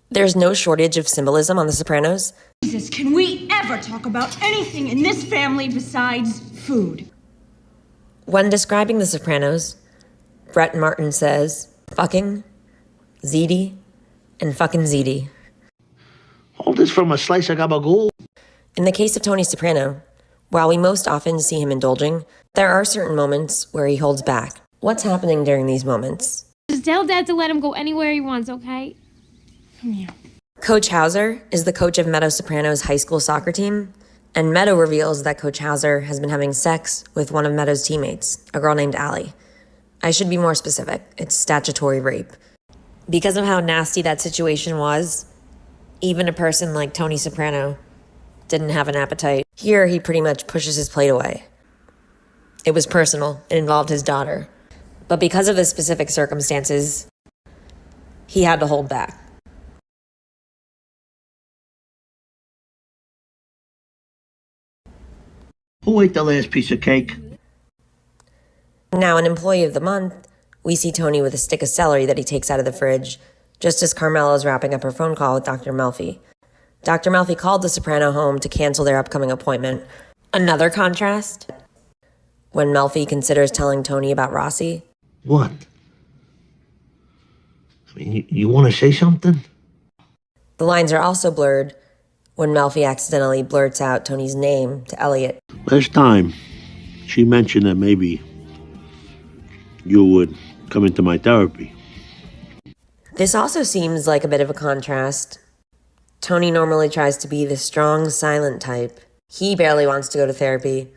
There's no shortage of symbolism on The Sopranos. Jesus, can we ever talk about anything in this family besides food? When describing The Sopranos, Brett Martin says, fucking, Ziti, and fucking Ziti. All this from a slice of gabagool. In the case of Tony Soprano, while we most often see him indulging, there are certain moments where he holds back. What's happening during these moments? Just tell Dad to let him go anywhere he wants, okay? Come here. Coach Hauser is the coach of Meadow Soprano's high school soccer team, and Meadow reveals that Coach Hauser has been having sex with one of Meadow's teammates, a girl named Allie. I should be more specific. It's statutory rape. Because of how nasty that situation was, even a person like Tony Soprano didn't have an appetite. Here, he pretty much pushes his plate away. It was personal. It involved his daughter. But because of the specific circumstances, he had to hold back. Who ate the last piece of cake? Now, an employee of the month, we see Tony with a stick of celery that he takes out of the fridge, just as Carmela is wrapping up her phone call with Dr. Melfi. Dr. Melfi called the Soprano home to cancel their upcoming appointment. Another contrast, when Melfi considers telling Tony about Rossi. What? I mean, you want to say something? The lines are also blurred when Melfi accidentally blurts out Tony's name to Elliot. Last time, she mentioned that maybe you would come into my therapy. This also seems like a bit of a contrast. Tony normally tries to be the strong, silent type. He barely wants to go to therapy,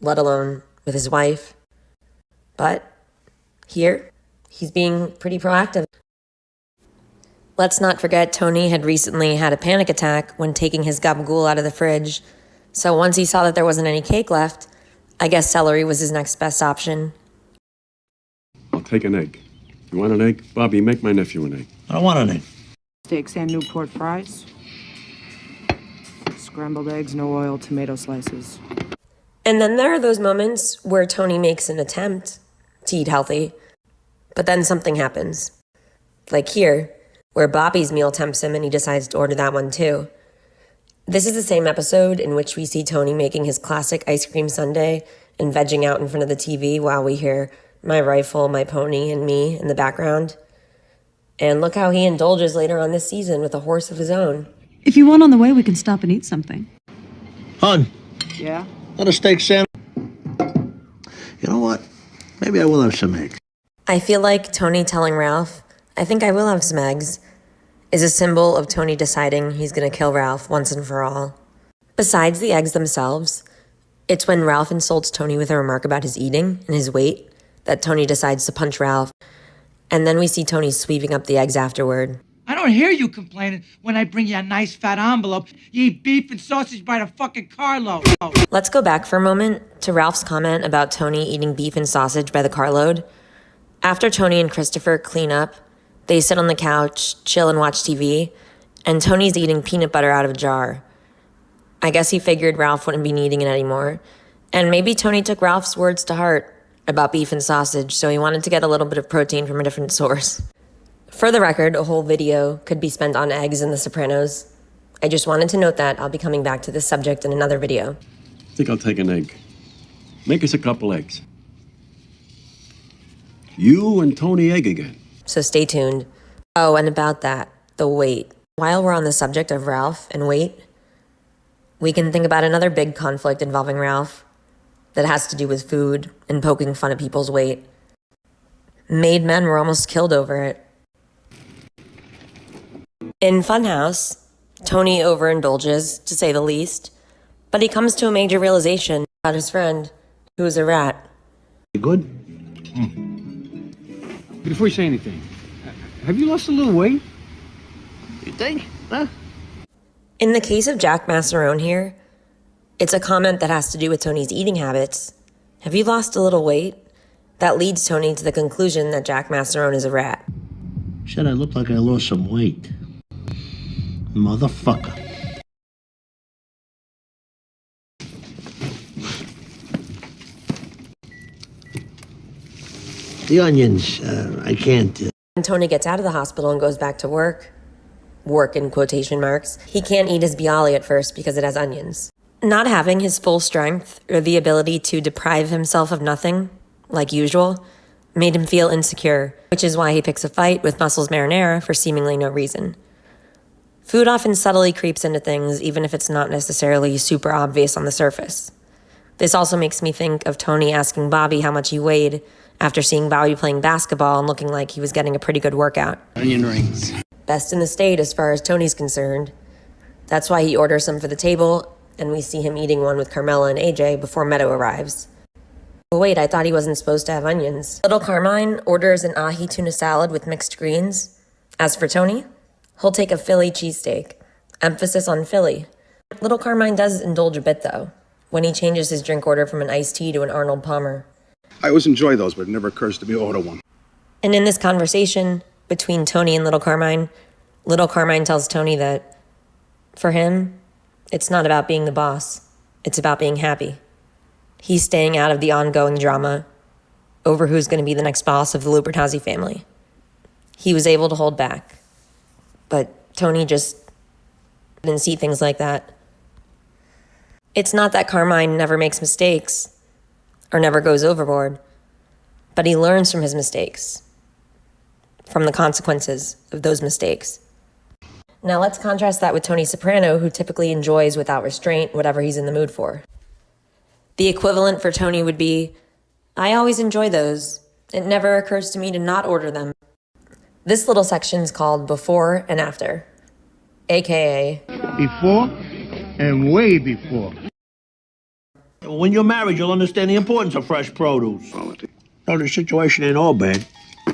let alone with his wife. But here, he's being pretty proactive. Let's not forget Tony had recently had a panic attack when taking his gabagool out of the fridge. So once he saw that there wasn't any cake left, I guess celery was his next best option. I'll take an egg. You want an egg? Bobby, make my nephew an egg. I don't want any. Steaks and Newport fries. Scrambled eggs, no oil, tomato slices. And then there are those moments where Tony makes an attempt to eat healthy, but then something happens. Like here, where Bobby's meal tempts him and he decides to order that one too. This is the same episode in which we see Tony making his classic ice cream sundae and vegging out in front of the TV while we hear My Rifle, My Pony, and Me in the background. And look how he indulges later on this season with a horse of his own. If you want on the way, we can stop and eat something. Hun, Yeah? not a steak sandwich. You know what? Maybe I will have some eggs. I feel like Tony telling Ralph, I think I will have some eggs, is a symbol of Tony deciding he's going to kill Ralph once and for all. Besides the eggs themselves, it's when Ralph insults Tony with a remark about his eating and his weight that Tony decides to punch Ralph. And then we see Tony sweeping up the eggs afterward. I don't hear you complaining when I bring you a nice fat envelope. You eat beef and sausage by the fucking carload. Let's go back for a moment to Ralph's comment about Tony eating beef and sausage by the carload. After Tony and Christopher clean up, they sit on the couch, chill and watch TV, and Tony's eating peanut butter out of a jar. I guess he figured Ralph wouldn't be needing it anymore, and maybe Tony took Ralph's words to heart about beef and sausage, so he wanted to get a little bit of protein from a different source. For the record, a whole video could be spent on eggs in The Sopranos. I just wanted to note that I'll be coming back to this subject in another video. I think I'll take an egg. Make us a couple eggs. You and Tony egg again. So stay tuned. Oh, and about that, the weight. While we're on the subject of Ralph and weight, we can think about another big conflict involving Ralph that has to do with food and poking fun at people's weight. Made men were almost killed over it. In Funhouse, Tony overindulges, to say the least, but he comes to a major realization about his friend, who is a rat. You good? Before you say anything, have you lost a little weight? You think? Huh? In the case of Jack Masserone here, it's a comment that has to do with Tony's eating habits. Have you lost a little weight? That leads Tony to the conclusion that Jack Masserone is a rat. Said I looked like I lost some weight. Motherfucker. The onions, I can't. When Tony gets out of the hospital and goes back to work, work in quotation marks. He can't eat his bialy at first because it has onions. Not having his full strength or the ability to deprive himself of nothing, like usual, made him feel insecure, which is why he picks a fight with Muscles Marinara for seemingly no reason. Food often subtly creeps into things, even if it's not necessarily super obvious on the surface. This also makes me think of Tony asking Bobby how much he weighed after seeing Bobby playing basketball and looking like he was getting a pretty good workout. Onion rings. Best in the state as far as Tony's concerned. That's why he orders some for the table, and we see him eating one with Carmela and AJ before Meadow arrives. But wait, I thought he wasn't supposed to have onions. Little Carmine orders an ahi tuna salad with mixed greens. As for Tony, he'll take a Philly cheesesteak. Emphasis on Philly. Little Carmine does indulge a bit, though, when he changes his drink order from an iced tea to an Arnold Palmer. I always enjoy those, but it never occurs to me to order one. And in this conversation between Tony and Little Carmine tells Tony that, for him, it's not about being the boss. It's about being happy. He's staying out of the ongoing drama over who's going to be the next boss of the Lupertazzi family. He was able to hold back, but Tony just didn't see things like that. It's not that Carmine never makes mistakes or never goes overboard, but he learns from his mistakes, from the consequences of those mistakes. Now let's contrast that with Tony Soprano, who typically enjoys without restraint whatever he's in the mood for. The equivalent for Tony would be, I always enjoy those. It never occurs to me to not order them. This little section's called Before and After, aka Before and way before. When you're married, you'll understand the importance of fresh produce. No, the situation ain't all bad. I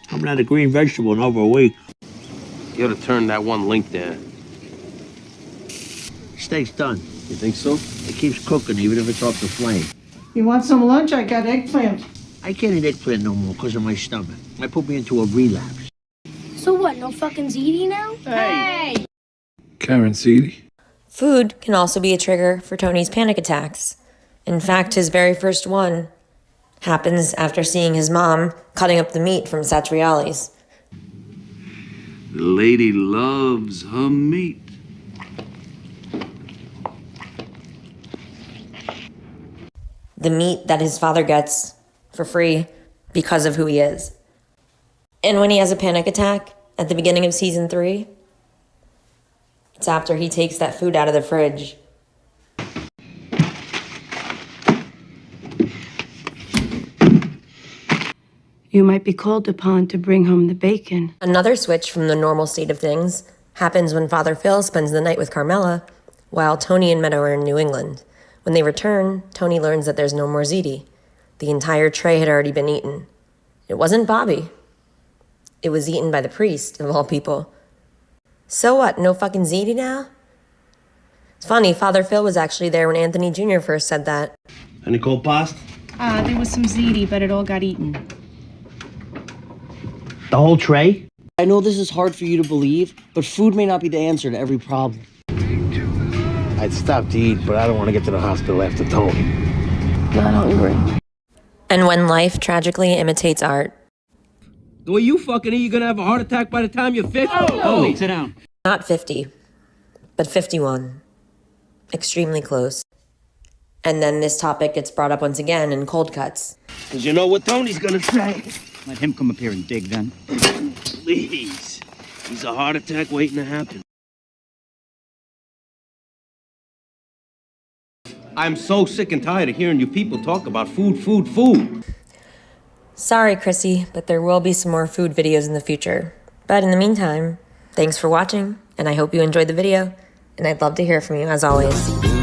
haven't had a green vegetable in over a week. You ought to turn that one link there. Steak's done. You think so? It keeps cooking even if it's off the flame. You want some lunch? I got eggplant. I can't eat eggplant no more because of my stomach. It put me into a relapse. So what, no fucking Ziti now? Hey! Karen Ziti. food can also be a trigger for Tony's panic attacks. In fact, his very first one happens after seeing his mom cutting up the meat from Satriali's. The lady loves her meat. The meat that his father gets for free because of who he is. And when he has a panic attack at the beginning of season 3, it's after he takes that food out of the fridge. You might be called upon to bring home the bacon. Another switch from the normal state of things happens when Father Phil spends the night with Carmela while Tony and Meadow are in New England. When they return, Tony learns that there's no more ziti. The entire tray had already been eaten. It wasn't Bobby. It was eaten by the priest, of all people. So what, no fucking ziti now? It's funny, Father Phil was actually there when Anthony Jr. first said that. Any cold pasta? There was some ziti, but it all got eaten. The whole tray? I know this is hard for you to believe, but food may not be the answer to every problem. I'd stop to eat, but I don't want to get to the hospital after Tony. Not hungry. And when life tragically imitates art. The way you fucking eat, you're gonna have a heart attack by the time you're 50. Oh, sit down. Not 50, but 51. Extremely close. And then this topic gets brought up once again in Cold Cuts. Because you know what Tony's gonna say. Let him come up here and dig then. Please. He's a heart attack waiting to happen. I'm so sick and tired of hearing you people talk about food. Sorry, Chrissy, but there will be some more food videos in the future. But in the meantime, thanks for watching, and I hope you enjoyed the video, and I'd love to hear from you as always.